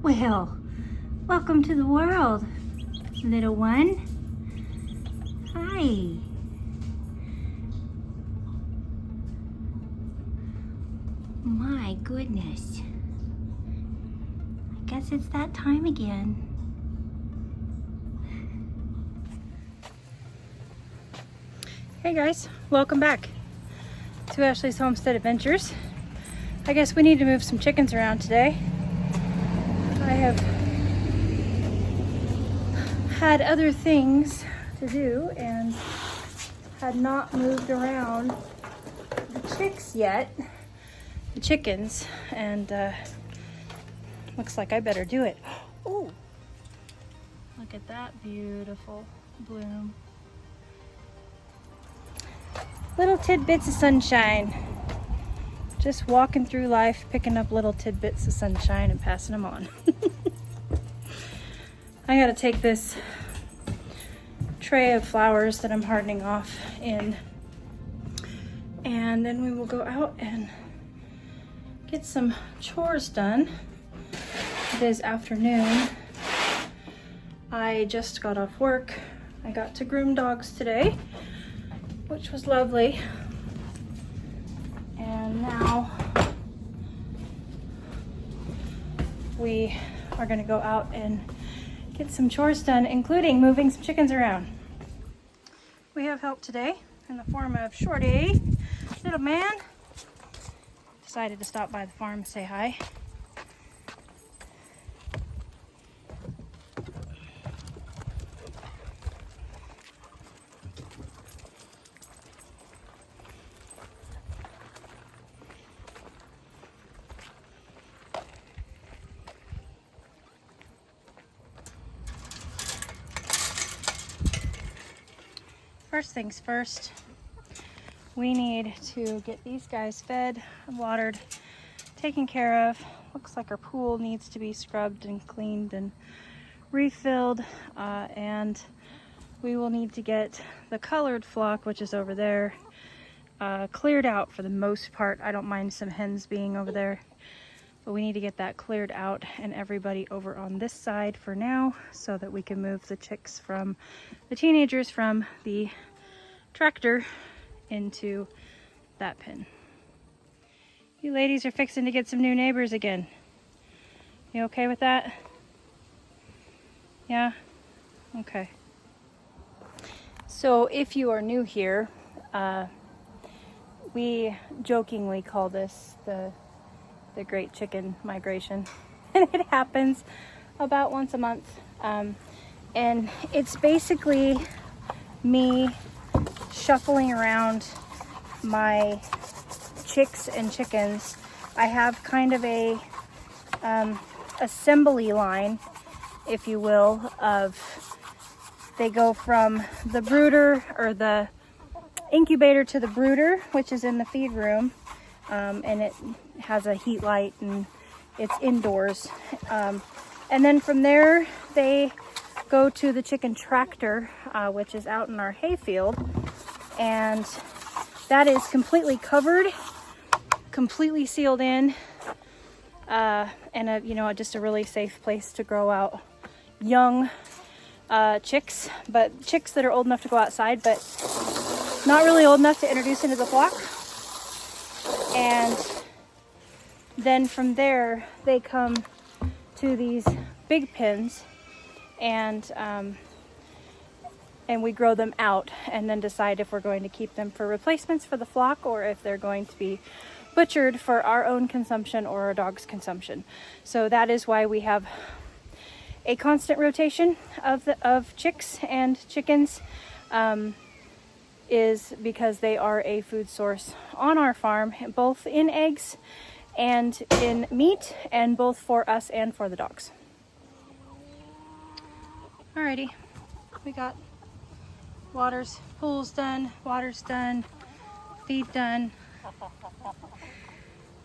Well, welcome to the world, little one. Hi. My goodness. I guess it's that time again. Hey guys, welcome back to Ashley's Homestead Adventures. I guess we need to move some chickens around today. I have had other things to do and had not moved around the chicks yet, the chickens, and looks like I better do it. Oh, look at that beautiful bloom. Little tidbits of sunshine. Just walking through life, picking up little tidbits of sunshine and passing them on. I gotta take this tray of flowers that I'm hardening off in, and then we will go out and get some chores done. It is afternoon. I just got off work. I got to groom dogs today, which was lovely. And now we are going to go out and get some chores done, including moving some chickens around. We have help today in the form of Shorty, little man. Decided to stop by the farm and say hi. First things first, we need to get these guys fed, watered, taken care of. Looks like our pool needs to be scrubbed and cleaned and refilled, and we will need to get the colored flock, which is over there, cleared out for the most part. I don't mind some hens being over there, but we need to get that cleared out and everybody over on this side for now so that we can move the chicks from the teenagers from the tractor into that pen. You ladies are fixing to get some new neighbors again. You okay with that? Yeah? Okay. So if you are new here, we jokingly call this the Great Chicken Migration. And it happens about once a month. And it's basically me shuffling around my chicks and chickens. I have kind of a assembly line, if you will, of they go from the brooder or the incubator to the brooder, which is in the feed room, and it has a heat light and it's indoors, and then from there they go to the chicken tractor, which is out in our hayfield, and that is completely covered, completely sealed in, and just a really safe place to grow out young chicks, but chicks that are old enough to go outside, but not really old enough to introduce into the flock. And then from there they come to these big pens, and we grow them out and then decide if we're going to keep them for replacements for the flock or if they're going to be butchered for our own consumption or our dog's consumption. So that is why we have a constant rotation of chicks and chickens, is because they are a food source on our farm, both in eggs and in meat, and both for us and for the dogs. Alrighty, we got pools done, water's done, feed done,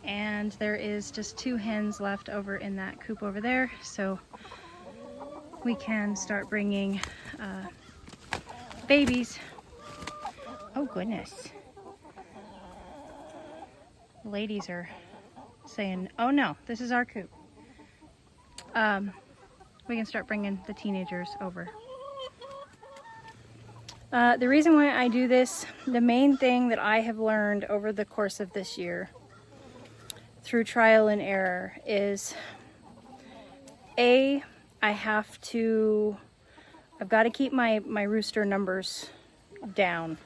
and there is just 2 hens left over in that coop over there, so we can start bringing babies. Oh goodness. Ladies are saying, oh no, this is our coop. we can start bringing the teenagers over. The reason why I do this, the main thing that I have learned over the course of this year through trial and error is I've got to keep my rooster numbers down.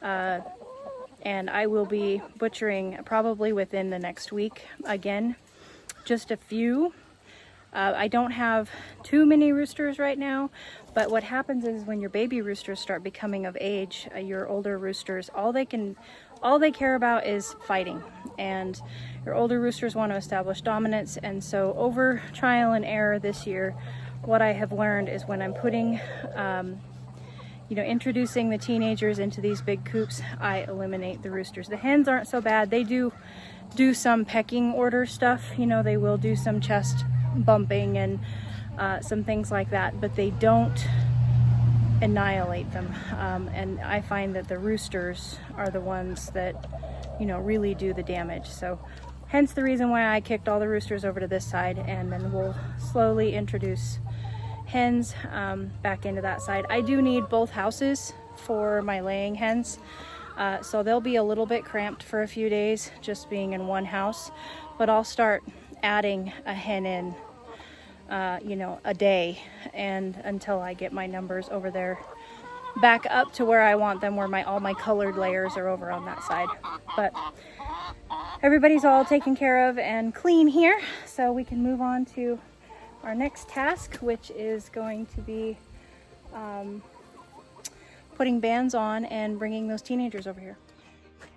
And I will be butchering probably within the next week again, just a few. I don't have too many roosters right now, but what happens is when your baby roosters start becoming of age, your older roosters, all they care about is fighting, and your older roosters want to establish dominance. And so over trial and error this year, what I have learned is when I'm putting, introducing the teenagers into these big coops, I eliminate the roosters. The hens aren't so bad. They do some pecking order stuff. They will do some chest bumping and some things like that, but they don't annihilate them. And I find that the roosters are the ones that, really do the damage. So hence the reason why I kicked all the roosters over to this side, and then we'll slowly introduce hens back into that side. I do need both houses for my laying hens, so they'll be a little bit cramped for a few days just being in one house, but I'll start adding a hen in a day, and until I get my numbers over there back up to where I want them, where all my colored layers are over on that side. But everybody's all taken care of and clean here, so we can move on to our next task, which is going to be putting bands on and bringing those teenagers over here.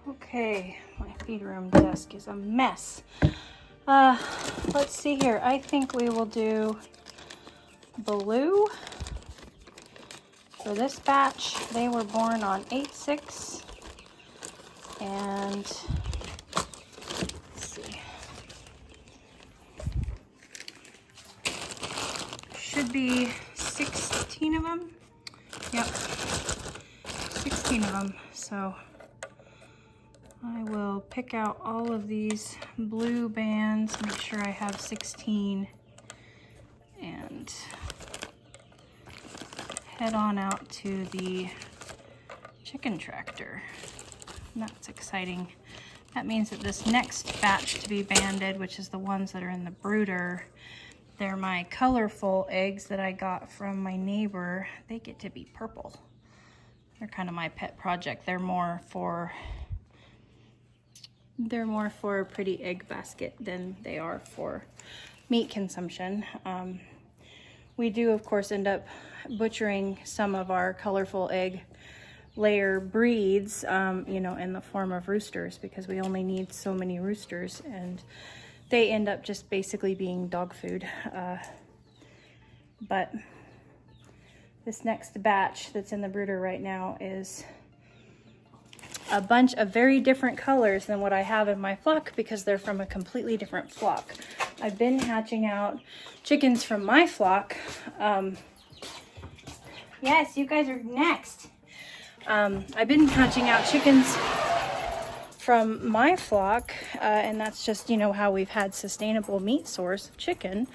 Okay, my feed room desk is a mess. Let's see here. I think we will do blue for this batch. They were born on 8/6, and let's see, should be 16 of them. Yep, 16 of them. So I will pick out all of these blue bands, make sure I have 16, and head on out to the chicken tractor. And that's exciting. That means that this next batch to be banded, which is the ones that are in the brooder, they're my colorful eggs that I got from my neighbor. They get to be purple. They're kind of my pet project. They're more for a pretty egg basket than they are for meat consumption. We do, of course, end up butchering some of our colorful egg layer breeds, in the form of roosters, because we only need so many roosters, and they end up just basically being dog food. But this next batch that's in the brooder right now is a bunch of very different colors than what I have in my flock, because they're from a completely different flock. I've been hatching out chickens from my flock. Yes, you guys are next. I've been hatching out chickens from my flock, and that's just, how we've had sustainable meat source of chicken.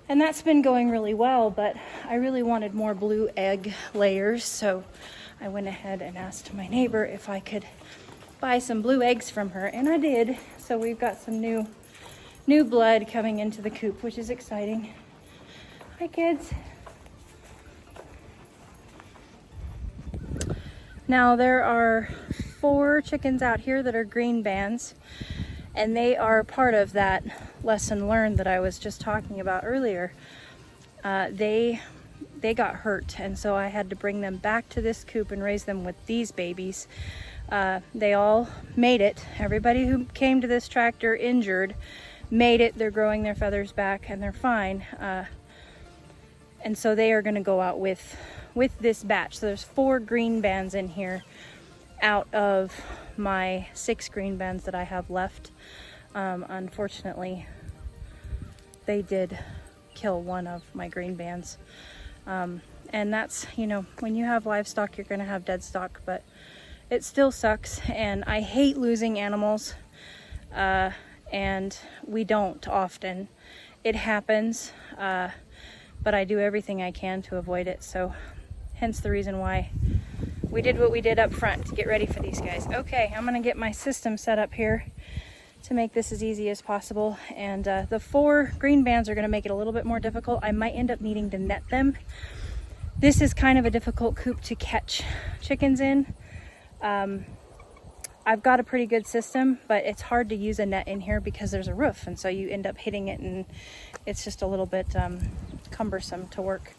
And that's been going really well, but I really wanted more blue egg layers, so I went ahead and asked my neighbor if I could buy some blue eggs from her, and I did. So we've got some new blood coming into the coop, which is exciting. Hi, kids. Now there are 4 chickens out here that are green bands, and they are part of that lesson learned that I was just talking about earlier. They got hurt, and so I had to bring them back to this coop and raise them with these babies. They all made it. Everybody who came to this tractor injured made it. They're growing their feathers back and they're fine. And so they are going to go out with this batch. So there's 4 green bands in here out of my 6 green bands that I have left. Unfortunately, they did kill one of my green bands. And that's, when you have livestock, you're going to have dead stock, but it still sucks. And I hate losing animals, and we don't often. it happens, but I do everything I can to avoid it. So hence the reason why we did what we did up front to get ready for these guys. Okay, I'm gonna get my system set up here to make this as easy as possible. And the 4 green bands are gonna make it a little bit more difficult. I might end up needing to net them. This is kind of a difficult coop to catch chickens in. I've got a pretty good system, but it's hard to use a net in here because there's a roof, and so you end up hitting it, and it's just a little bit cumbersome to work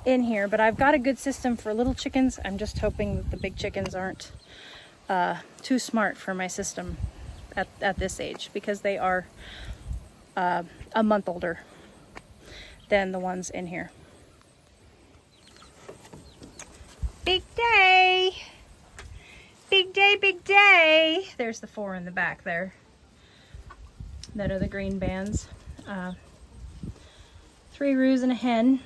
in here. But I've got a good system for little chickens. I'm just hoping that the big chickens aren't too smart for my system at this age, because they are a month older than the ones in here. Big day! Big day, big day! There's the 4 in the back there that are the green bands. 3 roos and a hen.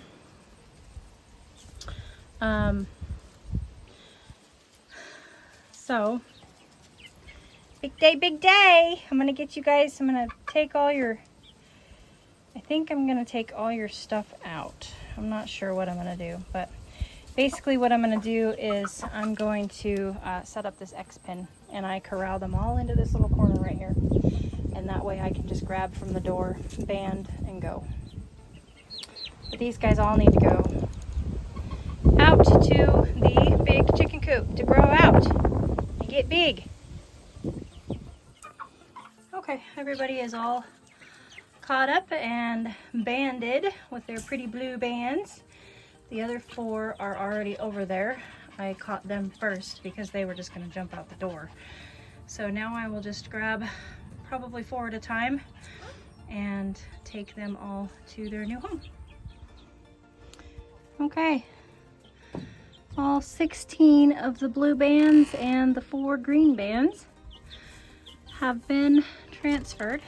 So, big day, big day! I'm gonna get you guys, I'm gonna take all your, I think I'm gonna take all your stuff out. I'm not sure what I'm gonna do, but basically what I'm going to do is I'm going to set up this X pin, and I corral them all into this little corner right here, and that way I can just grab from the door, band, and go. But these guys all need to go out to the big chicken coop to grow out and get big. Okay, everybody is all caught up and banded with their pretty blue bands. The other 4 are already over there. I caught them first because they were just going to jump out the door. So now I will just grab probably 4 at a time and take them all to their new home. Okay. All 16 of the blue bands and the 4 green bands have been transferred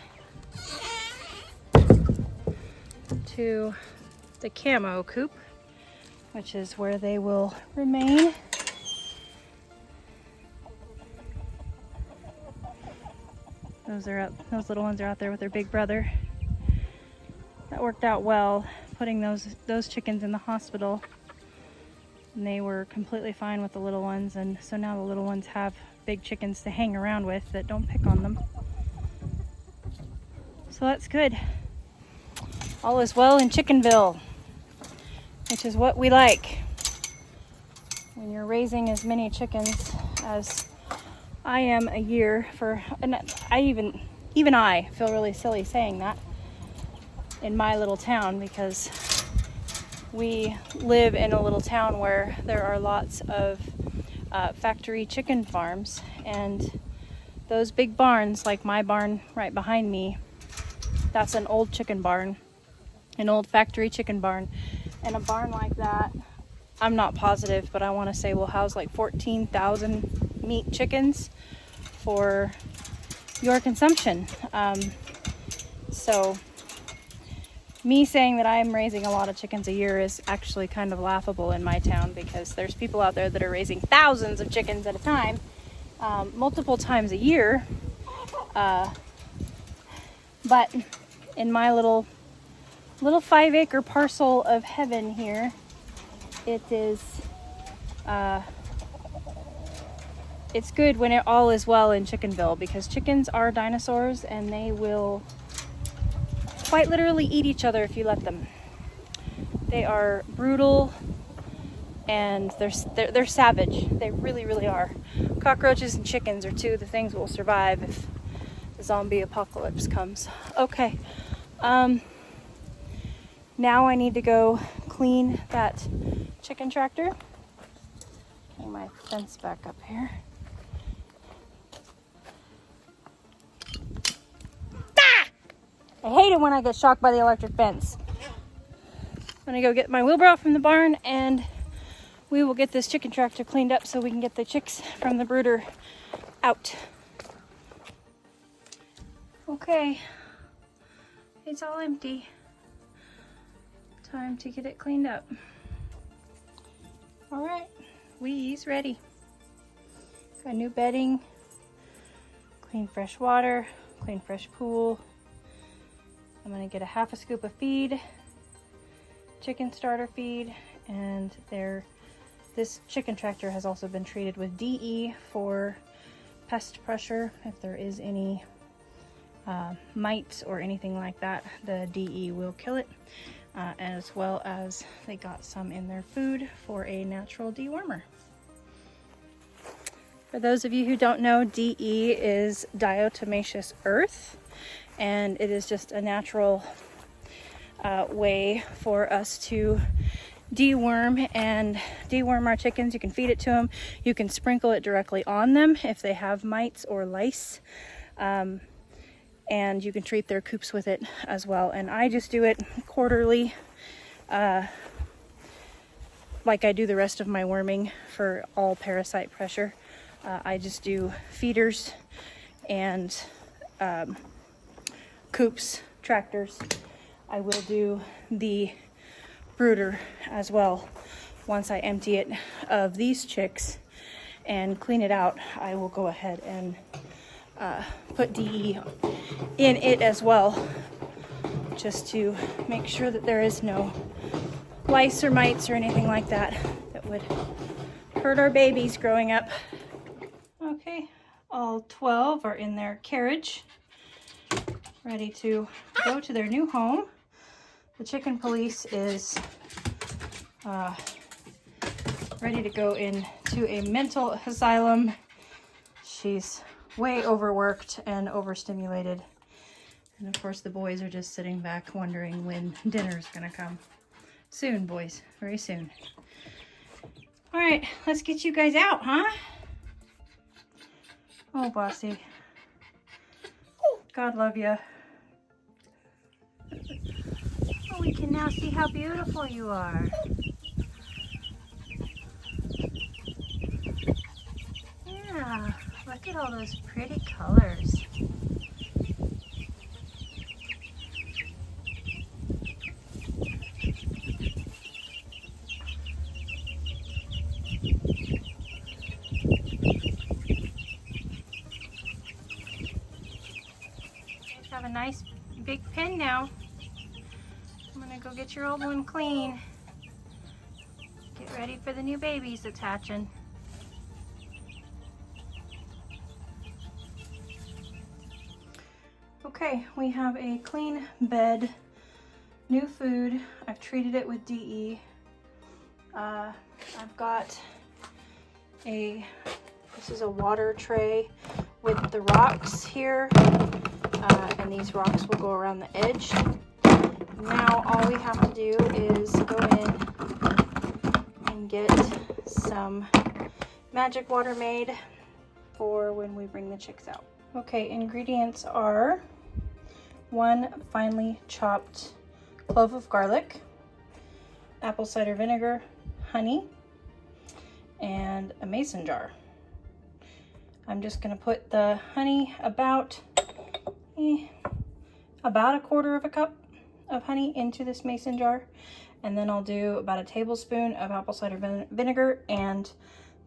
to the camo coop, which is where they will remain. Those little ones are out there with their big brother. That worked out well, putting those chickens in the hospital. And they were completely fine with the little ones, and so now the little ones have big chickens to hang around with that don't pick on them. So that's good. All is well in Chickenville, which is what we like. When you're raising as many chickens as I am a year and even I feel really silly saying that in my little town, because we live in a little town where there are lots of factory chicken farms, and those big barns, like my barn right behind me, that's an old chicken barn, an old factory chicken barn. And a barn like that, I'm not positive, but I want to say will house like 14,000 meat chickens for your consumption. So me saying that I'm raising a lot of chickens a year is actually kind of laughable in my town, because there's people out there that are raising thousands of chickens at a time, multiple times a year. But in my little 5-acre parcel of heaven here, it is it's good when it all is well in Chickenville, because chickens are dinosaurs and they will quite literally eat each other if you let them. They are brutal and they're savage. They really, really are. Cockroaches and chickens are 2 of the things that will survive if the zombie apocalypse comes. Okay. Now I need to go clean that chicken tractor. Getting my fence back up here. Ah! I hate it when I get shocked by the electric fence. I'm gonna go get my wheelbarrow from the barn, and we will get this chicken tractor cleaned up so we can get the chicks from the brooder out. Okay, it's all empty. Time to get it cleaned up. All right, we's ready. Got new bedding, clean fresh water, clean fresh pool, I'm gonna get a half a scoop of feed, chicken starter feed, and this chicken tractor has also been treated with DE for pest pressure. If there is any mites or anything like that, the DE will kill it, as well as they got some in their food for a natural dewormer. For those of you who don't know, DE is diatomaceous earth, and it is just a natural way for us to deworm our chickens. You can feed it to them. You can sprinkle it directly on them if they have mites or lice. And you can treat their coops with it as well. And I just do it quarterly, like I do the rest of my worming for all parasite pressure. I just do feeders and coops, tractors. I will do the brooder as well. Once I empty it of these chicks and clean it out, I will go ahead and put DE in it as well, just to make sure that there is no lice or mites or anything like that that would hurt our babies growing up. Okay, all 12 are in their carriage, ready to go to their new home. The chicken police is ready to go into a mental asylum. She's way overworked and overstimulated. And of course the boys are just sitting back wondering when dinner's gonna come. Soon, boys, very soon. All right, let's get you guys out, huh? Oh, bossy. God love you. Oh, we can now see how beautiful you are. Yeah, look at all those pretty colors. Have a nice big pen now. I'm gonna go get your old one clean. Get ready for the new babies that's hatching. Okay, we have a clean bed, new food. I've treated it with DE. I've got this is a water tray with the rocks here. And these rocks will go around the edge. Now all we have to do is go in and get some magic water made for when we bring the chicks out. Okay, ingredients are 1 finely chopped clove of garlic, apple cider vinegar, honey, and a mason jar. I'm just gonna put the honey about a quarter of a cup of honey into this mason jar, and then I'll do about a tablespoon of apple cider vinegar and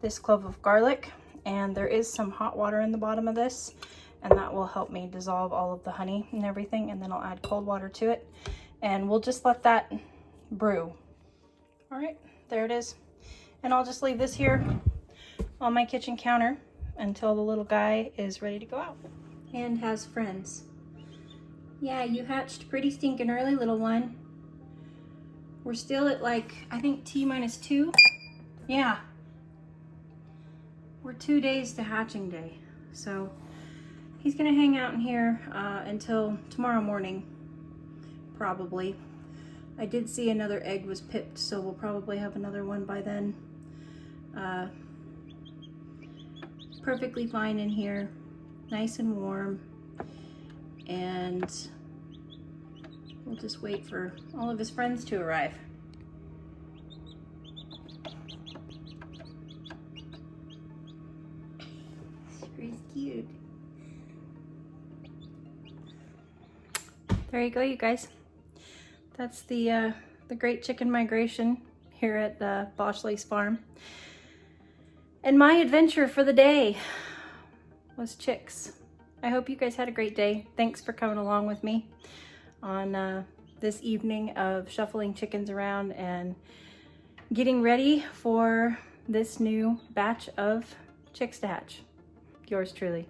this clove of garlic, and there is some hot water in the bottom of this, and that will help me dissolve all of the honey and everything, and then I'll add cold water to it, and we'll just let that brew. All right, there it is, and I'll just leave this here on my kitchen counter until the little guy is ready to go out and has friends. Yeah, you hatched pretty stinking early, little one. We're still at like, I think T-2. Yeah. We're 2 days to hatching day. So he's gonna hang out in here until tomorrow morning, probably. I did see another egg was pipped, so we'll probably have another one by then. Perfectly fine in here, nice and warm. And we'll just wait for all of his friends to arrive. Super cute. There you go, you guys. That's the great chicken migration here at Boschley's farm. And my adventure for the day was chicks. I hope you guys had a great day. Thanks for coming along with me. on this evening of shuffling chickens around and getting ready for this new batch of chicks to hatch. Yours truly.